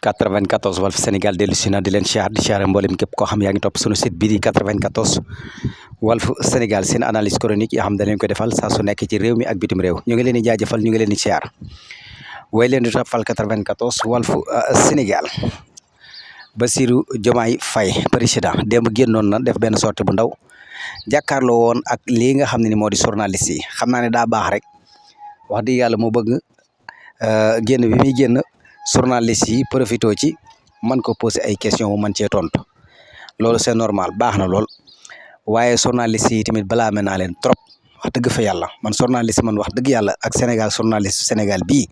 94 Walf Sénégal dellu si na di leen siyaar di siyaare mboolem képp koo xam yaa ngi topp sunu site bii di 94 Walf Sénégal seen analyse chronique yoo xam dañ leen ko defal saa su nekk ci réew mi ak bitim réew ñu ngi leen di jaajëfal ñu ngi leen di siyaar way leen di toppal 94 Walf Sénégal. Bassirou Diomaye Faye président démb génnoon na def benn sortie bu ndaw jàkkaarloo woon ak lii nga xam ne ni moo di journaliste yi xam naa ne daa baax rek wax dëgg yàlla mu bëgg génn bi muy génn journaliste yi profité ci man ko posé ay question mu man cee tontu loolu c'est normal baax na lool waaye journaliste yi tamit balaa mel naa leen trop wax dëgg fa yàlla man journaliste man wax dëgg yàlla ak Sénégal journaliste Sénégal bii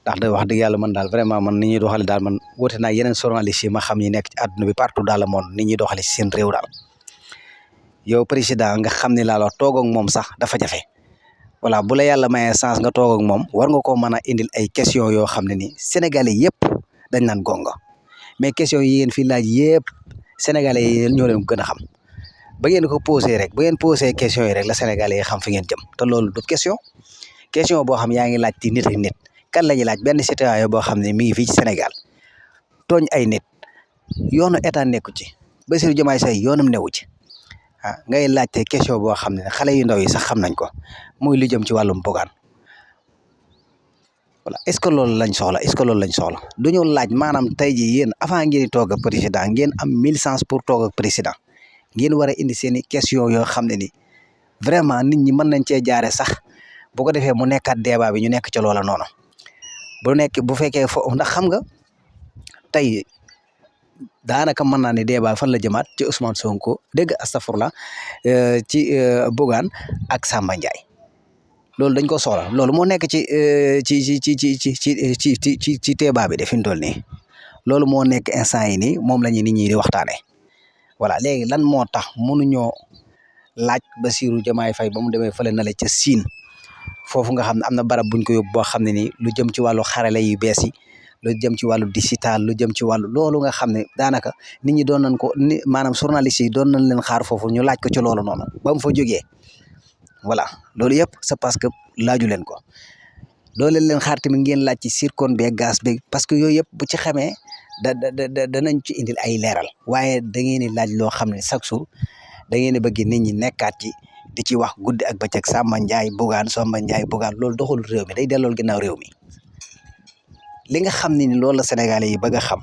ndax de wax dëgg yàlla man daal vraiment man ni ñuy doxale daal man woote naa yeneen journaliste yi ma xam ñi nekk ci àdduna bi partout dans le monde ni ñuy doxale ci seen réew daal yow président nga xam ne laa la toog ak moom sax dafa jafe voilà bu la yàlla mayee chance nga toog ak moom war nga koo mën a indil ay question yoo xam ne ni sénégalais yëpp dañ naan gonga mais question yi ngeen fi laaj yëpp sénégalais yi ñoo leen gën a xam ba ngeen ko posé rek ba ngeen posé question yi rek la sénégalais yi xam fi ngeen jëm te loolu du question boo xam yaa ngi laaj ci nit ak nit kan la ñuy laaj benn citoyen boo xam ne mi ngi fii ci Sénégal tooñ ay nit yoonu état nekku ci Bassirou Diomaye Faye yoonam newu ci ngay laajte question boo xam ne xale yu ndaw yi sax xam nañ ko muy lu jëm ci wàllum Bougane voilà est-ce que loolu lañ soxla duñu laaj maanaam tey jii yéen avant ngeen di toog ak président ngeen am 1000 chance pour toog ak président ngeen war a indi seen i question yoo xam ne ni vraiment nit ñi mën nañ cee jaare sax bu ko defee mu nekkaat débat bi ñu nekk ca loola noonu bu fekkee foofu ndax xam nga tey daanaka mën naa ne débat fan la jëmaat ci Ousmane Sonko dégg astafurla ci Bougane ak Samba Ndiaye loolu dañ ko soxla loolu moo nekk ci débat bi de fi mu toll nii loolu moo nekk instant yi nii moom la ñu nit ñi di waxtaanee voilà léegi lan moo tax mënuñoo laaj Bassirou Diomaye Faye ba mu demee fële na la ca Siin foofu nga xam ne am na barab buñ ko yóbbu boo xam ne nii lu jëm ci wàllu xarale yu bees yi lu jëm ci wàllu digital lu jëm ci wàllu loolu nga xam ne daanaka nit ñi doon nañ ko ni maanaam journaliste yi doon nañ leen xaar foofu ñu laaj ko ci loolu noonu ba mu fa jógee voilà loolu yëpp c'est parce que laaju leen ko doo leen xaar tamit ngeen laaj ci zircon beeg gaz beeg parce que yooyu yëpp bu ci xamee danañ ci indil ay leeral waaye da ngeen di laaj loo xam ne chaque jour da ngeen di bëgg nit ñi nekkaat ci di ci wax guddi ak bëccëg Samba Ndiaye Bougane loolu doxalul réew mi day dellool ginnaaw réew mi li nga xam ne ni loolu la sénégalais yi bëgg a xam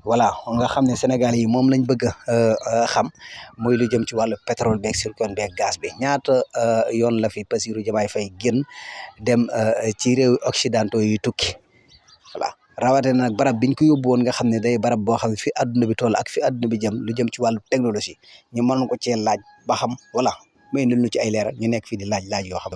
voilà nga xam ne sénégalais yi moom lañ bëgg a xam mooy lu jëm ci wàllu pétrole beeg zircon beeg gaz bi ñaata yoon la fi Bassirou Diomaye Faye génn dem ci réew occidentaux yi tukki voilà rawatina nag barab biñ ko yóbbu woon nga xam ne day barab boo xam ne fi àdduna bi toll ak fi àdduna bi jëm lu jëm ci wàllu technologie ñu mën ko cee laaj ba xam voilà may indil ñu ci ay leeral ñu nekk fii di laaj yoo xam